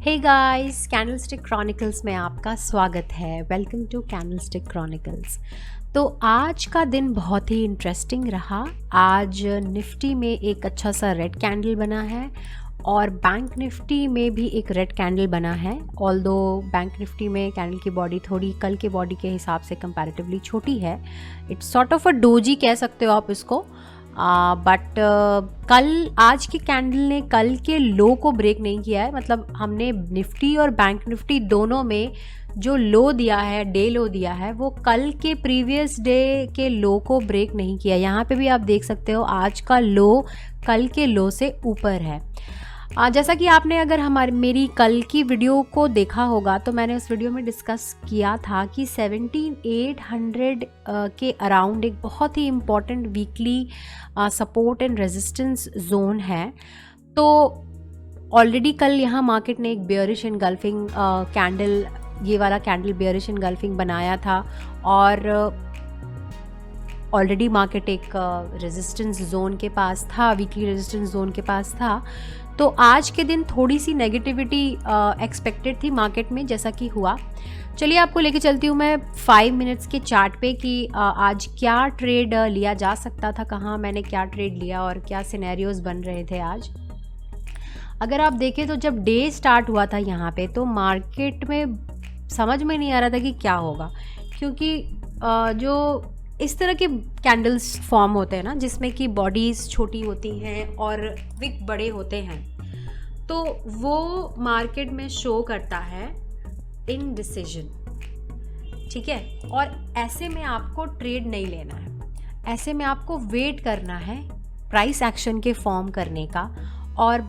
Hey guys, candlestick chronicles में आपका स्वागत है। Welcome to Candlestick Chronicles. तो आज का दिन बहुत ही इंटरेस्टिंग रहा। आज निफ्टी में एक अच्छा सा रेड कैंडल बना है और बैंक निफ्टी में भी एक रेड कैंडल बना है। ऑल्दो बैंक निफ्टी में कैंडल की बॉडी थोड़ी कल के बॉडी के हिसाब से कंपैरेटिवली छोटी है। It's sort of a doji कह सकते हो आप इसको। बट कल आज की कैंडल ने कल के लो को ब्रेक नहीं किया है। मतलब हमने निफ्टी और बैंक निफ्टी दोनों में जो लो दिया है, डे लो दिया है, वो कल के प्रीवियस डे के लो को ब्रेक नहीं किया। यहाँ पे भी आप देख सकते हो आज का लो कल के लो से ऊपर है। जैसा कि आपने अगर मेरी कल की वीडियो को देखा होगा तो मैंने उस वीडियो में डिस्कस किया था कि 17,800 के अराउंड एक बहुत ही important weekly support and resistance zone है। तो ऑलरेडी कल यहाँ मार्केट ने एक बेयरिश एनगल्फिंग कैंडल, ये वाला कैंडल बेयरिश एनगल्फिंग बनाया था और ऑलरेडी मार्केट एक रेजिस्टेंस जोन के पास था, वीकली रेजिस्टेंस जोन के पास था। तो आज के दिन थोड़ी सी नेगेटिविटी एक्सपेक्टेड थी मार्केट में, जैसा कि हुआ। चलिए आपको लेके चलती हूँ मैं 5 मिनट्स के चार्ट पे कि आज क्या ट्रेड लिया जा सकता था, कहाँ मैंने क्या ट्रेड लिया और क्या सिनेरियोज बन रहे थे आज। अगर आप देखें तो जब डे स्टार्ट हुआ था यहाँ पे तो मार्केट में समझ में नहीं आ रहा था कि क्या होगा, क्योंकि जो इस तरह के कैंडल्स फॉर्म होते हैं ना, जिसमें कि बॉडीज़ छोटी होती हैं और विक बड़े होते हैं, तो वो मार्केट में शो करता है इनडिसीजन। ठीक है, और ऐसे में आपको ट्रेड नहीं लेना है, ऐसे में आपको वेट करना है प्राइस एक्शन के फॉर्म करने का, और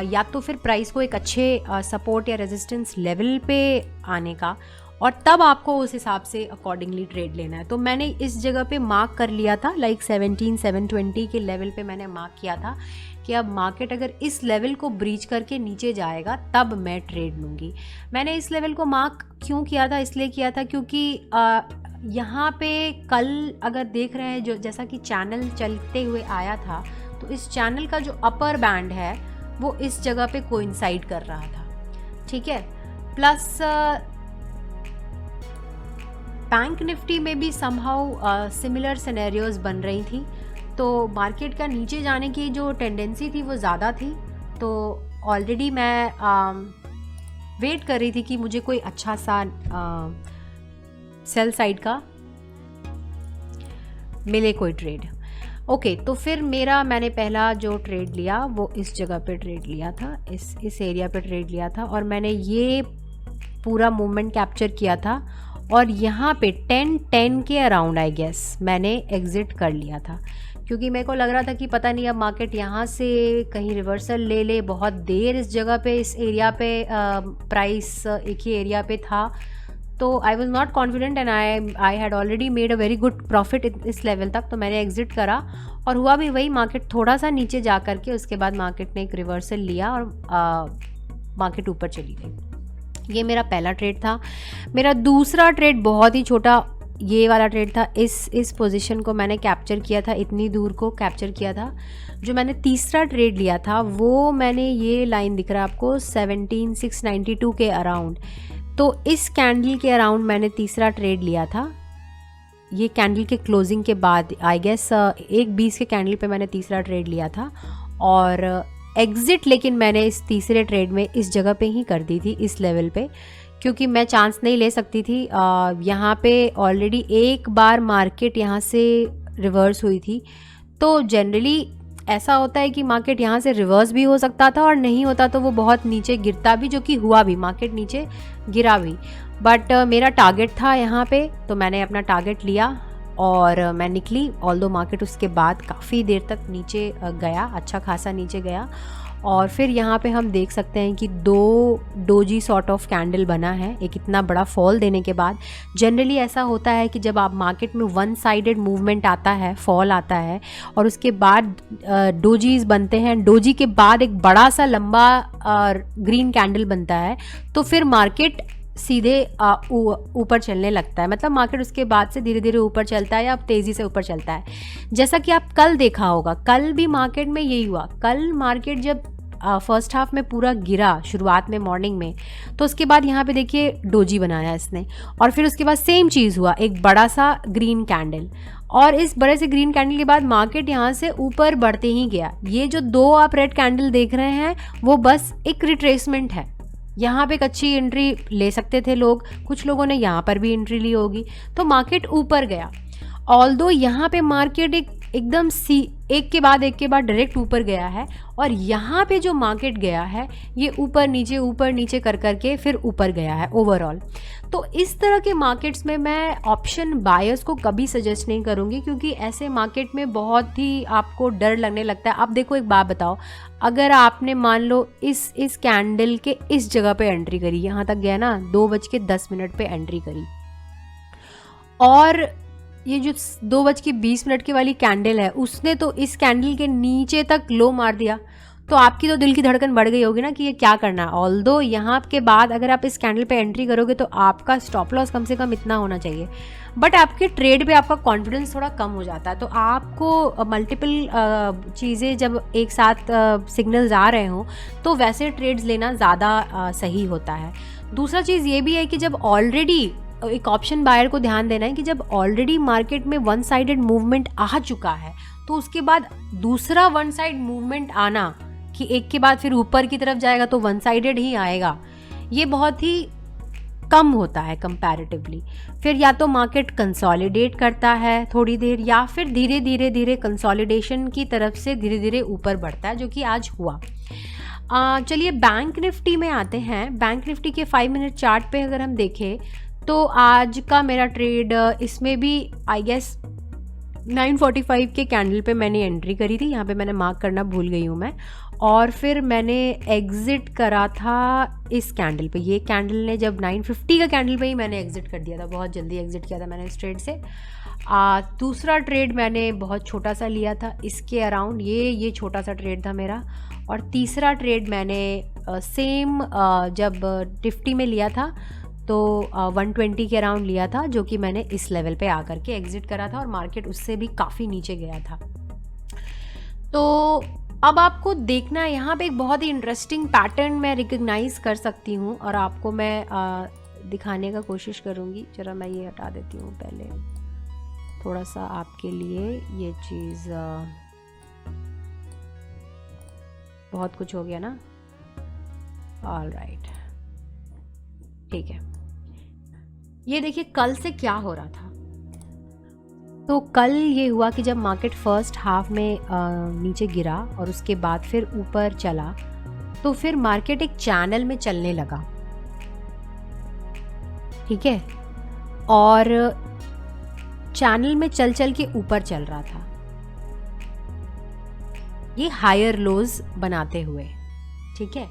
या तो फिर प्राइस को एक अच्छे सपोर्ट या रेजिस्टेंस लेवल पे आने का, और तब आपको उस हिसाब से अकॉर्डिंगली ट्रेड लेना है। तो मैंने इस जगह पे मार्क कर लिया था, लाइक 17,720 के लेवल पे मैंने मार्क किया था कि अब मार्केट अगर इस लेवल को ब्रीच करके नीचे जाएगा तब मैं ट्रेड लूँगी। मैंने इस लेवल को मार्क क्यों किया था, इसलिए किया था क्योंकि यहाँ पे कल अगर देख रहे हैं जो जैसा कि चैनल चलते हुए आया था, तो इस चैनल का जो अपर बैंड है वो इस जगह पे कोइंसाइड कर रहा था। ठीक है, प्लस बैंक निफ्टी में भी समहाउ सिमिलर सिनेरियोज बन रही थी। तो मार्केट का नीचे जाने की जो टेंडेंसी थी वो ज़्यादा थी। तो ऑलरेडी मैं वेट कर रही थी कि मुझे कोई अच्छा सा सेल साइड का मिले कोई ट्रेड। ओके, तो फिर मैंने पहला जो ट्रेड लिया वो इस जगह पे ट्रेड लिया था, इस एरिया पे ट्रेड लिया था, और मैंने ये पूरा मूवमेंट कैप्चर किया था और यहाँ पे 10 के अराउंड आई गेस मैंने एग्ज़िट कर लिया था, क्योंकि मेरे को लग रहा था कि पता नहीं अब मार्केट यहाँ से कहीं रिवर्सल ले ले। बहुत देर इस जगह पे, इस एरिया पे प्राइस एक ही एरिया पे था, तो I was not confident and I had already made a very good profit इस लेवल तक। तो मैंने एग्ज़िट करा और हुआ भी वही, मार्केट थोड़ा सा नीचे जा करके उसके बाद मार्केट ने एक रिवर्सल लिया और मार्केट ऊपर चली गई। ये मेरा पहला ट्रेड था। मेरा दूसरा ट्रेड बहुत ही छोटा, ये वाला ट्रेड था। इस पोजीशन को मैंने कैप्चर किया था, इतनी दूर को कैप्चर किया था। जो मैंने तीसरा ट्रेड लिया था वो मैंने, ये लाइन दिख रहा है आपको 17,692 के अराउंड, तो इस कैंडल के अराउंड मैंने तीसरा ट्रेड लिया था। ये कैंडल के क्लोजिंग के बाद आई गेस 1:20 के कैंडल पे मैंने तीसरा ट्रेड लिया था और एग्ज़िट लेकिन मैंने इस तीसरे ट्रेड में इस जगह पे ही कर दी थी, इस लेवल पे, क्योंकि मैं चांस नहीं ले सकती थी। यहाँ पे ऑलरेडी एक बार मार्केट यहाँ से रिवर्स हुई थी। तो जनरली ऐसा होता है कि मार्केट यहाँ से रिवर्स भी हो सकता था और नहीं होता तो वो बहुत नीचे गिरता भी, जो कि हुआ भी, मार्केट नीचे गिरा भी। बट मेरा टारगेट था यहाँ पे, तो मैंने अपना टारगेट लिया और मैं निकली। ऑल्दो मार्केट उसके बाद काफ़ी देर तक नीचे गया, अच्छा खासा नीचे गया, और फिर यहाँ पे हम देख सकते हैं कि 2 डोजी सॉर्ट ऑफ कैंडल बना है एक इतना बड़ा फॉल देने के बाद। जनरली ऐसा होता है कि जब आप मार्केट में वन साइडेड मूवमेंट आता है, फॉल आता है, और उसके बाद डोजीज बनते हैं, डोजी के बाद एक बड़ा सा लंबा ग्रीन कैंडल बनता है, तो फिर मार्केट सीधे ऊपर चलने लगता है। मतलब मार्केट उसके बाद से धीरे धीरे ऊपर चलता है या तेज़ी से ऊपर चलता है। जैसा कि आप कल देखा होगा, कल भी मार्केट में यही हुआ। कल मार्केट जब फर्स्ट हाफ में पूरा गिरा शुरुआत में मॉर्निंग में, तो उसके बाद यहाँ पे देखिए डोजी बनाया इसने, और फिर उसके बाद सेम चीज़ हुआ, एक बड़ा सा ग्रीन कैंडल, और इस बड़े से ग्रीन कैंडल के बाद मार्केट यहाँ से ऊपर बढ़ते ही गया। ये जो 2 आप रेड कैंडल देख रहे हैं वो बस एक रिट्रेसमेंट है। यहाँ पे एक अच्छी एंट्री ले सकते थे लोग, कुछ लोगों ने यहाँ पर भी एंट्री ली होगी, तो मार्केट ऊपर गया। ऑल्दो यहाँ पे मार्केट एकदम एक के बाद डायरेक्ट ऊपर गया है, और यहाँ पे जो मार्केट गया है ये ऊपर नीचे कर करके फिर ऊपर गया है ओवरऑल। तो इस तरह के मार्केट्स में मैं ऑप्शन बायर्स को कभी सजेस्ट नहीं करूँगी, क्योंकि ऐसे मार्केट में बहुत ही आपको डर लगने लगता है। अब देखो एक बात बताओ, अगर आपने मान लो इस कैंडल के इस जगह पे एंट्री करी, यहाँ तक गया ना 2:10 पे एंट्री करी, और ये जो 2:20 की वाली कैंडल है उसने तो इस कैंडल के नीचे तक लो मार दिया, तो आपकी तो दिल की धड़कन बढ़ गई होगी ना कि ये क्या करना है। ऑल्दो यहाँ के बाद अगर आप इस कैंडल पे एंट्री करोगे तो आपका स्टॉप लॉस कम से कम इतना होना चाहिए, बट आपके ट्रेड पे आपका कॉन्फिडेंस थोड़ा कम हो जाता है। तो आपको मल्टीपल चीज़ें जब एक साथ सिग्नल्स आ रहे हों तो वैसे ट्रेड्स लेना ज़्यादा सही होता है। दूसरा चीज़ ये भी है कि जब ऑलरेडी एक ऑप्शन बायर को ध्यान देना है कि जब ऑलरेडी मार्केट में वन साइडेड मूवमेंट आ चुका है तो उसके बाद दूसरा वन साइड मूवमेंट आना कि एक के बाद फिर ऊपर की तरफ जाएगा तो वन साइडेड ही आएगा, ये बहुत ही कम होता है कंपैरेटिवली। फिर या तो मार्केट कंसोलिडेट करता है थोड़ी देर, या फिर धीरे कंसोलिडेशन की तरफ से धीरे ऊपर बढ़ता है, जो कि आज हुआ। चलिए बैंक निफ्टी में आते हैं। बैंक निफ्टी के 5 मिनट चार्ट पे अगर हम देखें तो आज का मेरा ट्रेड इसमें भी आई गेस 945 के कैंडल पे मैंने एंट्री करी थी, यहाँ पे मैंने मार्क करना भूल गई हूँ मैं, और फिर मैंने एग्ज़िट करा था इस कैंडल पे। ये कैंडल ने जब 950 का कैंडल पे ही मैंने एग्ज़िट कर दिया था, बहुत जल्दी एग्ज़िट किया था मैंने इस ट्रेड से। दूसरा ट्रेड मैंने बहुत छोटा सा लिया था इसके अराउंड, ये छोटा सा ट्रेड था मेरा। और तीसरा ट्रेड मैंने सेम जब निफ्टी में लिया था तो 120 के अराउंड लिया था, जो कि मैंने इस लेवल पे आकर के एग्ज़िट करा था, और मार्केट उससे भी काफ़ी नीचे गया था। तो अब आपको देखना है यहाँ पे एक बहुत ही इंटरेस्टिंग पैटर्न मैं रिकग्नाइज कर सकती हूँ, और आपको मैं दिखाने का कोशिश करूँगी। जरा मैं ये हटा देती हूँ पहले थोड़ा सा आपके लिए, ये चीज़ बहुत कुछ हो गया ना। ऑल राइट, ठीक है। ये देखिए कल से क्या हो रहा था। तो कल ये हुआ कि जब मार्केट फर्स्ट हाफ में नीचे गिरा और उसके बाद फिर ऊपर चला, तो फिर मार्केट एक चैनल में चलने लगा, ठीक है, और चैनल में चल के ऊपर चल रहा था, ये हायर लोज बनाते हुए, ठीक है।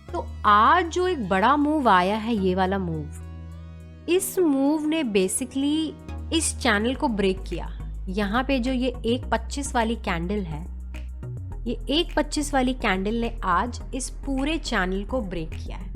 तो आज जो एक बड़ा मूव आया है, ये वाला मूव, इस मूव ने बेसिकली इस चैनल को ब्रेक किया। यहाँ पे जो ये 1.25 वाली कैंडल है, ये 1.25 वाली कैंडल ने आज इस पूरे चैनल को ब्रेक किया है।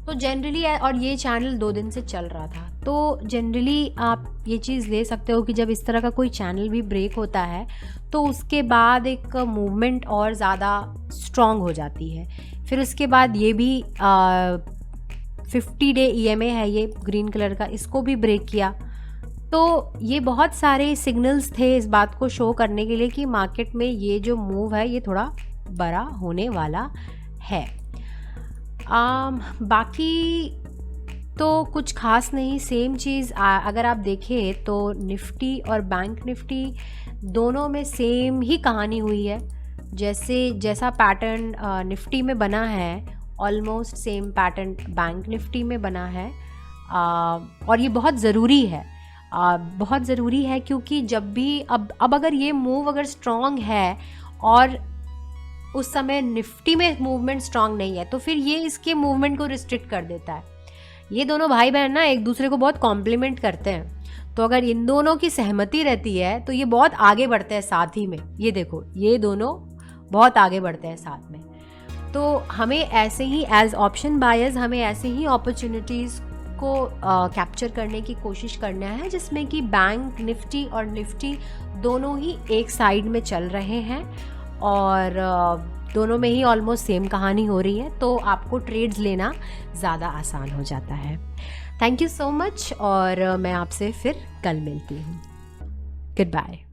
तो जनरली, और ये चैनल 2 दिन से चल रहा था, तो जनरली आप ये चीज़ ले सकते हो कि जब इस तरह का कोई चैनल भी ब्रेक होता है तो उसके बाद एक मूवमेंट और ज़्यादा स्ट्रॉन्ग हो जाती है। फिर उसके बाद ये भी 50 डे EMA है, ये ग्रीन कलर का, इसको भी ब्रेक किया। तो ये बहुत सारे सिग्नल्स थे इस बात को शो करने के लिए कि मार्केट में ये जो मूव है ये थोड़ा बड़ा होने वाला है। बाकी तो कुछ खास नहीं, सेम चीज़ अगर आप देखें तो निफ्टी और बैंक निफ्टी दोनों में सेम ही कहानी हुई है। जैसा पैटर्न निफ्टी में बना है, almost same pattern bank Nifty में बना है। और ये बहुत ज़रूरी है, बहुत ज़रूरी है, क्योंकि जब भी अब अगर ये मूव अगर स्ट्रॉन्ग है और उस समय निफ्टी में मूवमेंट स्ट्रॉन्ग नहीं है, तो फिर ये इसके मूवमेंट को रिस्ट्रिक्ट कर देता है। ये दोनों भाई बहन ना एक दूसरे को बहुत कॉम्प्लीमेंट करते हैं, तो अगर इन दोनों की सहमति रहती है तो ये बहुत आगे बढ़ते हैं साथ ही में। ये देखो, ये दोनों बहुत आगे बढ़ते हैं साथ में। तो हमें ऐसे ही एज ऑप्शन बायर्स हमें ऐसे ही अपॉर्चुनिटीज़ को कैप्चर करने की कोशिश करना है, जिसमें कि बैंक निफ्टी और निफ्टी दोनों ही एक साइड में चल रहे हैं और दोनों में ही ऑलमोस्ट सेम कहानी हो रही है, तो आपको ट्रेड्स लेना ज़्यादा आसान हो जाता है। थैंक यू सो मच, और मैं आपसे फिर कल मिलती हूँ। Good bye.